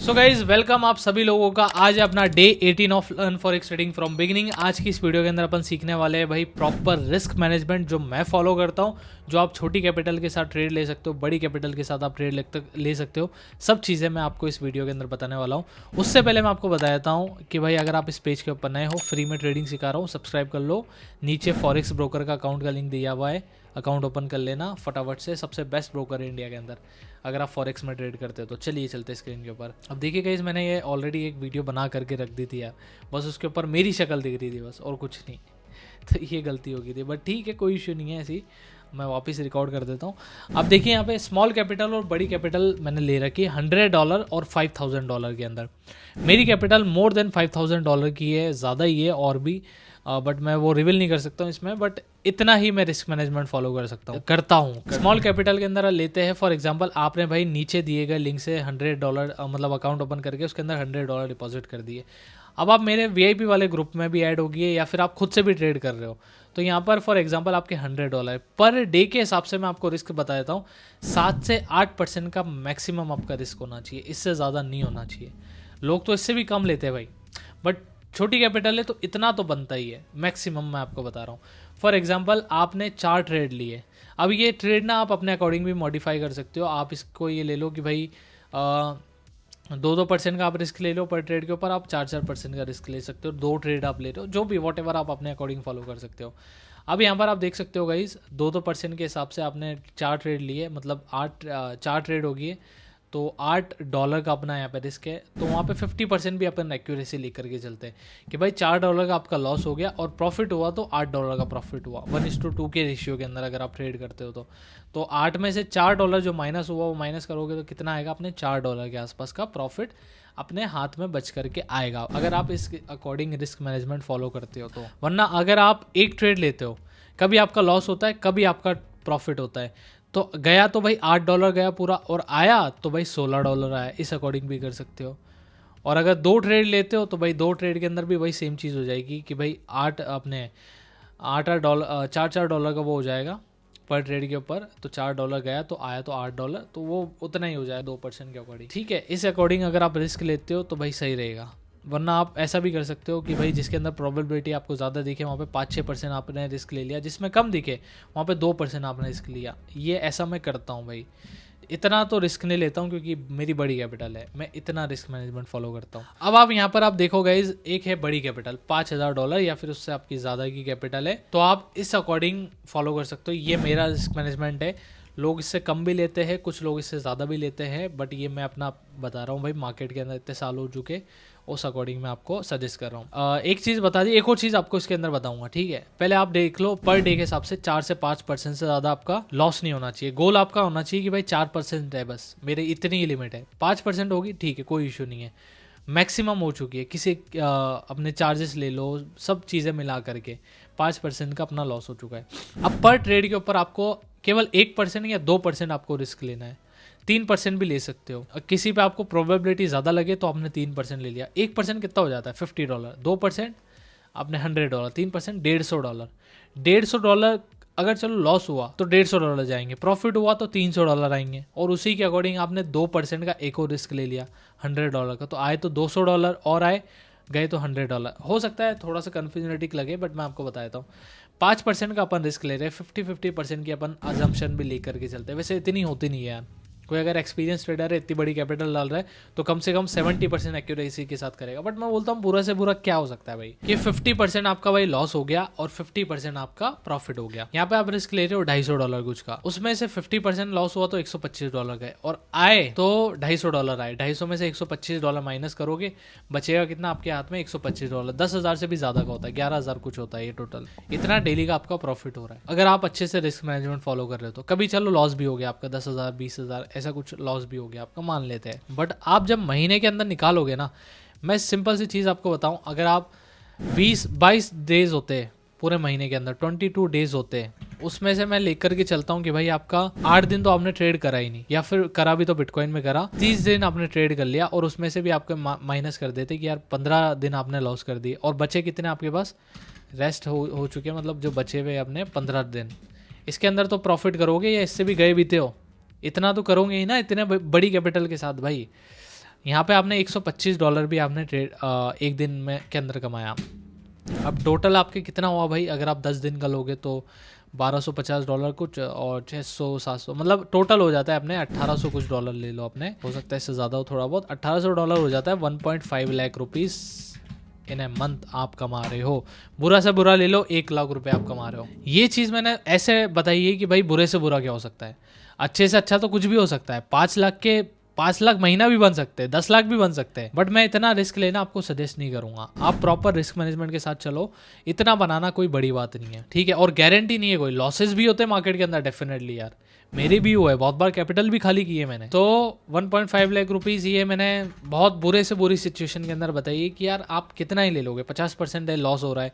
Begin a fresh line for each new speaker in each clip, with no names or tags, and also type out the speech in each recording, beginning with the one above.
So guys welcome आप सभी लोगों का। आज है अपना day 18 of learn forex trading from beginning. आज की इस वीडियो के अंदर अपन सीखने वाले हैं भाई प्रॉपर रिस्क मैनेजमेंट जो मैं फॉलो करता हूँ, जो आप छोटी कैपिटल के साथ ट्रेड ले सकते हो, बड़ी कैपिटल के साथ आप ट्रेड ले सकते हो। सब चीज़ें मैं आपको इस वीडियो के अंदर बताने वाला हूँ। उससे पहले मैं आपको बता देता हूँ कि भाई अगर आप इस पेज के ऊपर नए हो, फ्री में ट्रेडिंग सिखा रहा हूँ, सब्सक्राइब कर लो। नीचे फॉरेक्स ब्रोकर का अकाउंट का लिंक दिया हुआ है, अकाउंट ओपन कर लेना फटाफट से। सबसे बेस्ट ब्रोकर है इंडिया के अंदर अगर आप फॉरेक्स में ट्रेड करते हो तो। चलिए चलते स्क्रीन के ऊपर। अब देखिए गाइस, मैंने ये ऑलरेडी एक वीडियो बना करके रख दी थी यार, बस उसके ऊपर मेरी शक्ल दिख रही थी बस, और कुछ नहीं। तो ये गलती हो गई थी, बट ठीक है, कोई इशू नहीं है। ऐसी मैं वापस रिकॉर्ड कर देता हूँ। अब देखिए यहाँ पे स्मॉल कैपिटल और बड़ी कैपिटल मैंने ले रखी है $100 और $5000 के अंदर। मेरी कैपिटल मोर देन $5000 की है, ज़्यादा ही है और भी, बट मैं वो रिवील नहीं कर सकता हूँ इसमें। बट इतना ही मैं रिस्क मैनेजमेंट फॉलो करता हूँ। स्मॉल कैपिटल के अंदर लेते हैं, फॉर एग्जांपल आपने भाई नीचे दिए गए लिंक से $100 मतलब अकाउंट ओपन करके उसके अंदर $100 डिपॉजिट कर दिए। अब आप मेरे वीआईपी वाले ग्रुप में भी ऐड होगी या फिर आप खुद से भी ट्रेड कर रहे हो, तो यहाँ पर फॉर एग्जांपल आपके $100 पर डे के हिसाब से मैं आपको रिस्क बता देता हूँ। 7 से 8% का मैक्सिमम आपका रिस्क होना चाहिए, इससे ज़्यादा नहीं होना चाहिए। लोग तो इससे भी कम लेते हैं भाई, बट छोटी कैपिटल है तो इतना तो बनता ही है मैक्सिमम। मैं आपको बता रहा हूँ, फॉर एग्जांपल आपने 4 ट्रेड लिए। अब ये ट्रेड ना आप अपने अकॉर्डिंग भी मॉडिफाई कर सकते हो। आप इसको ये ले लो कि भाई 2% का आप रिस्क ले लो पर ट्रेड के ऊपर, आप 4% का रिस्क ले सकते हो। 2 ट्रेड आप ले रहे हो, जो भी वॉट एवर आप अपने अकॉर्डिंग फॉलो कर सकते हो। अब यहाँ पर आप देख सकते हो गाइज, 2% के हिसाब से आपने 4 ट्रेड लिए, मतलब 4 ट्रेड होगी, तो $8 का अपना यहाँ पे रिस्क है। तो वहाँ पे 50% भी अपन एक्यूरेसी लेकर के चलते हैं कि भाई $4 का आपका लॉस हो गया और प्रॉफिट हुआ तो $8 का प्रॉफिट हुआ। 1:2 के रेशियो के अंदर अगर आप ट्रेड करते हो तो 8 में से $4 जो माइनस हुआ वो माइनस करोगे तो कितना आएगा? अपने $4 के आसपास का प्रॉफिट अपने हाथ में बच करके आएगा, अगर आप इस अकॉर्डिंग रिस्क मैनेजमेंट फॉलो करते हो तो। वरना अगर आप एक ट्रेड लेते हो, कभी आपका लॉस होता है, कभी आपका प्रॉफिट होता है। तो गया तो भाई $8 गया पूरा, और आया तो भाई $16 आया। इस अकॉर्डिंग भी कर सकते हो। और अगर 2 ट्रेड लेते हो तो भाई 2 ट्रेड के अंदर भी वही सेम चीज़ हो जाएगी कि भाई 8 अपने 8 $4 का वो हो जाएगा पर ट्रेड के ऊपर। तो $4 गया तो आया तो $8, तो वो उतना ही हो जाएगा 2% के अकॉर्डिंग। ठीक है, इस अकॉर्डिंग अगर आप रिस्क लेते हो तो भाई सही रहेगा। वरना आप ऐसा भी कर सकते हो कि भाई जिसके अंदर प्रोबेबिलिटी आपको ज़्यादा दिखे वहाँ पे 5-6% आपने रिस्क ले लिया, जिसमें कम दिखे वहाँ पे 2% आपने रिस्क लिया। ये ऐसा मैं करता हूँ भाई। इतना तो रिस्क नहीं लेता हूँ क्योंकि मेरी बड़ी कैपिटल है, मैं इतना रिस्क मैनेजमेंट फॉलो करता हूँ। अब आप यहाँ पर आप देखो गाइज, एक है बड़ी कैपिटल $5000 या फिर उससे आपकी ज़्यादा की कैपिटल है, तो आप इस अकॉर्डिंग फॉलो कर सकते हो। ये मेरा रिस्क मैनेजमेंट है। लोग इससे कम भी लेते हैं, कुछ लोग इससे ज़्यादा भी लेते हैं, बट ये मैं अपना बता रहा हूँ भाई, मार्केट के अंदर इतने साल हो चुके, उस अकॉर्डिंग मैं आपको सजेस्ट कर रहा हूँ। एक चीज़ बता दी, एक और चीज़ आपको इसके अंदर बताऊंगा, ठीक है? पहले आप देख लो, पर डे के हिसाब से 4 से 5% से ज़्यादा आपका लॉस नहीं होना चाहिए। गोल आपका होना चाहिए कि भाई 4% है बस, मेरे इतनी ही लिमिट है। 5% होगी ठीक है, कोई इशू नहीं है, मैक्सिमम हो चुकी है। किसी अपने चार्जेस ले लो, सब चीज़ें मिला करके 5% का अपना लॉस हो चुका है। अब पर ट्रेड के ऊपर आपको केवल 1% या 2% आपको रिस्क लेना है। 3% भी ले सकते हो। किसी पे आपको प्रोबेबिलिटी ज़्यादा लगे तो आपने 3% ले लिया। 1% कितना हो जाता है? $50। 2% आपने $100, 3% $150। $150 अगर चलो लॉस हुआ तो $150 जाएंगे, प्रॉफिट हुआ तो $300 आएंगे। और उसी के अकॉर्डिंग आपने 2% का एक और रिस्क ले लिया $100 का, तो आए तो $200 और आए, गए तो $100। हो सकता है थोड़ा सा कन्फ्यूजनेटिक लगे, बट मैं आपको बता देता हूँ। 5% का अपन रिस्क ले रहे हैं, 50-50% की अपन अजम्पशन भी लेकर के चलते हैं। वैसे इतनी होती नहीं है यार, कोई अगर एक्सपीरियंस ट्रेडर है, इतनी बड़ी कैपिटल डाल रहा है, तो कम से कम 70% एक्यूरेसी के साथ करेगा। बट मैं बोलता हूँ बुरा से बुरा क्या हो सकता है भाई, कि 50% आपका भाई लॉस हो गया और 50% आपका प्रॉफिट हो गया। यहाँ पे आप रिस्क ले रहे हो $250 कुछ का, उसमें से 50% लॉस हुआ तो $125 गए, और आए तो $250 आए। 250 में से $125 माइनस करोगे, बचेगा कितना आपके हाथ में? $125। 10,000 से भी ज्यादा का होता है, 11,000 कुछ होता है ये टोटल। इतना डेली का आपका प्रॉफिट हो रहा है अगर आप अच्छे से रिस्क मैनेजमेंट फॉलो कर रहे हो तो। कभी चलो लॉस भी हो गया आपका 10,000 20,000 ऐसा कुछ लॉस भी हो गया आपका, मान लेते हैं। बट आप जब महीने के अंदर निकालोगे ना, मैं सिंपल सी चीज़ आपको बताऊं, अगर आप 20-22 डेज होते हैं पूरे महीने के अंदर, 22 डेज होते हैं, उसमें से मैं लेकर के चलता हूँ कि भाई आपका 8 दिन तो आपने ट्रेड करा ही नहीं, या फिर करा भी तो बिटकॉइन में करा। 30 दिन आपने ट्रेड कर लिया और उसमें से भी आपके माइनस कर देते कि यार 15 दिन आपने लॉस कर दिए, और बचे कितने आपके पास? रेस्ट हो चुके हैं, मतलब जो बचे हुए अपने 15 दिन। इसके अंदर तो प्रॉफिट करोगे या इससे भी गए बीते हो? इतना तो करोगे ही ना, इतने बड़ी कैपिटल के साथ भाई। यहाँ पे आपने $125 भी आपने ट्रेड एक दिन में के अंदर कमाया। अब टोटल आपके कितना हुआ भाई, अगर आप 10 दिन का लोगे तो $1250 कुछ और 600-700, मतलब टोटल हो जाता है अपने 1800 कुछ डॉलर ले लो अपने, हो सकता है इससे ज़्यादा हो थोड़ा बहुत, $1800 हो जाता है। 1.5 lakh rupees in a month आप कमा रहे हो। बुरा से बुरा ले लो 1 लाख रुपए आप कमा रहे हो। ये चीज़ मैंने ऐसे बताई है कि भाई बुरे से बुरा क्या हो सकता है, अच्छे से अच्छा तो कुछ भी हो सकता है। 5 लाख महीना भी बन सकते हैं, 10 लाख भी बन सकते हैं, बट मैं इतना रिस्क लेना आपको सजेस्ट नहीं करूंगा। आप प्रॉपर रिस्क मैनेजमेंट के साथ चलो, इतना बनाना कोई बड़ी बात नहीं है, ठीक है। और गारंटी नहीं है कोई, लॉसेस भी होते हैं मार्केट के अंदर डेफिनेटली यार, मेरे भी हुआ है, बहुत बार कैपिटल भी खाली किए मैंने। तो 1.5 लाख रुपीज़ ये मैंने बहुत बुरे से बुरी सिचुएशन के अंदर बताइए कि यार आप कितना ही ले लोगे, 50% लॉस हो रहा है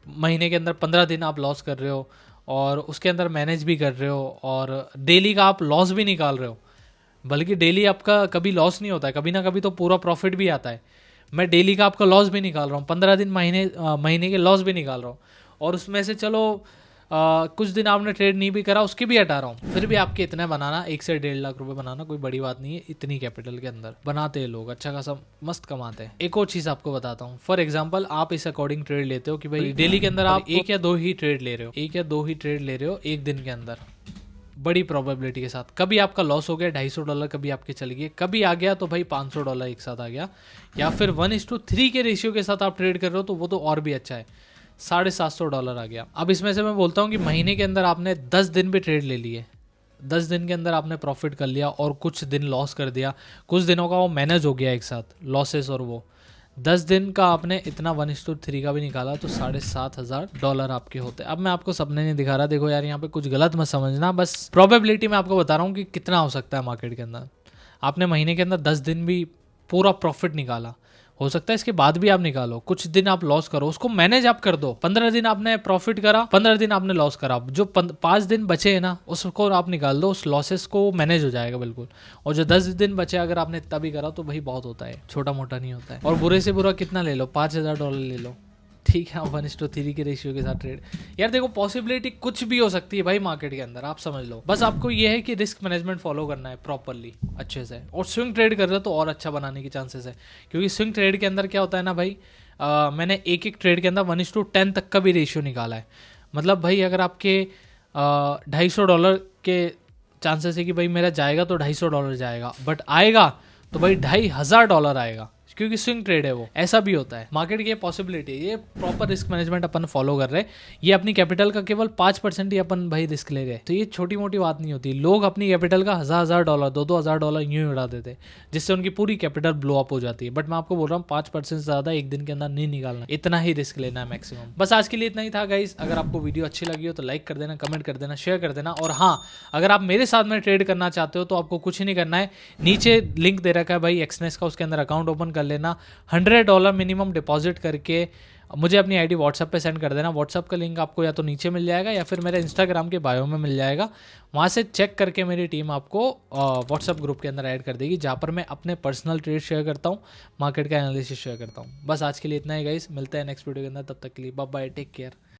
महीने के अंदर, 15 दिन आप लॉस कर रहे हो और उसके अंदर मैनेज भी कर रहे हो और डेली का आप लॉस भी निकाल रहे हो, बल्कि डेली आपका कभी लॉस नहीं होता है, कभी ना कभी तो पूरा प्रॉफिट भी आता है। मैं डेली का आपका लॉस भी निकाल रहा हूँ, 15 दिन महीने के लॉस भी निकाल रहा हूँ, और उसमें से चलो कुछ दिन आपने ट्रेड नहीं भी करा उसकी भी हटा रहा हूँ, फिर भी आपके इतना बनाना 1 से 1.5 लाख रुपए बनाना कोई बड़ी बात नहीं है। इतनी कैपिटल के अंदर बनाते हैं लोग, अच्छा खासा मस्त कमाते हैं। एक और चीज़ आपको बताता हूँ, फॉर एग्जाम्पल आप इस अकॉर्डिंग ट्रेड लेते हो कि भाई डेली के अंदर आप 1 या 2 ही ट्रेड ले रहे हो, एक दिन के अंदर बड़ी प्रोबेबिलिटी के साथ। कभी आपका लॉस हो गया $250, कभी आपके चले गए, कभी आ गया तो भाई $500 एक साथ आ गया, या फिर 1:3 के रेशियो के साथ आप ट्रेड कर रहे हो तो वो तो और भी अच्छा है, $750 आ गया। अब इसमें से मैं बोलता हूँ कि महीने के अंदर आपने 10 दिन भी ट्रेड ले लिए, 10 दिन के अंदर आपने प्रॉफिट कर लिया और कुछ दिन लॉस कर दिया, कुछ दिनों का वो मैनेज हो गया एक साथ लॉसेस, और वो 10 दिन का आपने इतना 1:3 का भी निकाला तो $7,500 आपके होते हैं। अब मैं आपको सपने नहीं दिखा रहा, देखो यार यहाँ पे कुछ गलत मत समझना, बस प्रोबेबिलिटी मैं आपको बता रहा हूँ कि कितना हो सकता है मार्केट के अंदर। आपने महीने के अंदर 10 दिन भी पूरा प्रॉफिट निकाला, हो सकता है इसके बाद भी आप निकालो, कुछ दिन आप लॉस करो, उसको मैनेज आप कर दो। 15 दिन आपने प्रॉफिट करा, 15 दिन आपने लॉस करा, जो 5 दिन बचे हैं ना उसको आप निकाल दो, उस लॉसेस को मैनेज हो जाएगा बिल्कुल। और जो 10 दिन बचे अगर आपने इतना भी करा तो भाई बहुत होता है, छोटा मोटा नहीं होता है। और बुरे से बुरा कितना ले लो, $5,000 ले लो, ठीक है, 1:3 के रेशियो के साथ ट्रेड। यार देखो पॉसिबिलिटी कुछ भी हो सकती है भाई मार्केट के अंदर, आप समझ लो, बस आपको ये है कि रिस्क मैनेजमेंट फॉलो करना है प्रॉपरली अच्छे से। और स्विंग ट्रेड कर रहे हो तो और अच्छा बनाने की चांसेस है, क्योंकि स्विंग ट्रेड के अंदर क्या होता है ना भाई, मैंने एक ट्रेड के अंदर 1:10 तक का भी रेशियो निकाला है। मतलब भाई अगर आपके $250 के चांसेस है कि भाई मेरा जाएगा तो $250 जाएगा, बट आएगा तो भाई $2,500 आएगा, क्योंकि स्विंग ट्रेड है वो, ऐसा भी होता है मार्केट की पॉसिबिलिटी। ये प्रॉपर रिस्क मैनेजमेंट अपन फॉलो कर रहे हैं, ये अपनी कैपिटल का केवल 5% ही अपन भाई रिस्क ले रहे हैं, तो ये छोटी मोटी बात नहीं होती। लोग अपनी कैपिटल का $1,000 $2,000 यूं ही उड़ा देते हैं, जिससे उनकी पूरी कैपिटल ब्लो अप हो जाती है। बट मैं आपको बोल रहा हूँ 5% से ज़्यादा एक दिन के अंदर नहीं निकालना, इतना ही रिस्क लेना है मैक्सिमम। बस आज के लिए इतना ही था गाइस। अगर आपको वीडियो अच्छी लगी हो तो लाइक कर देना, कमेंट कर देना, शेयर कर देना। और हाँ, अगर आप मेरे साथ में ट्रेड करना चाहते हो तो आपको कुछ नहीं करना है, नीचे लिंक दे रखा है भाई एक्सनेस का, उसके अंदर अकाउंट ओपन कर लेना, $100 मिनिमम डिपॉजिट करके मुझे अपनी आईडी व्हाट्सएप पे सेंड कर देना। व्हाट्सएप का लिंक आपको या तो नीचे मिल जाएगा या फिर मेरे इंस्टाग्राम के बायो में मिल जाएगा, वहाँ से चेक करके मेरी टीम आपको व्हाट्सएप ग्रुप के अंदर ऐड कर देगी, जहाँ पर मैं अपने पर्सनल ट्रेड शेयर करता हूँ, मार्केट का एनालिसिस शेयर करता हूँ। बस आज के लिए इतना ही गाइस, मिलते हैं नेक्स्ट वीडियो के अंदर, तब तक के लिए बाय बाय, टेक केयर।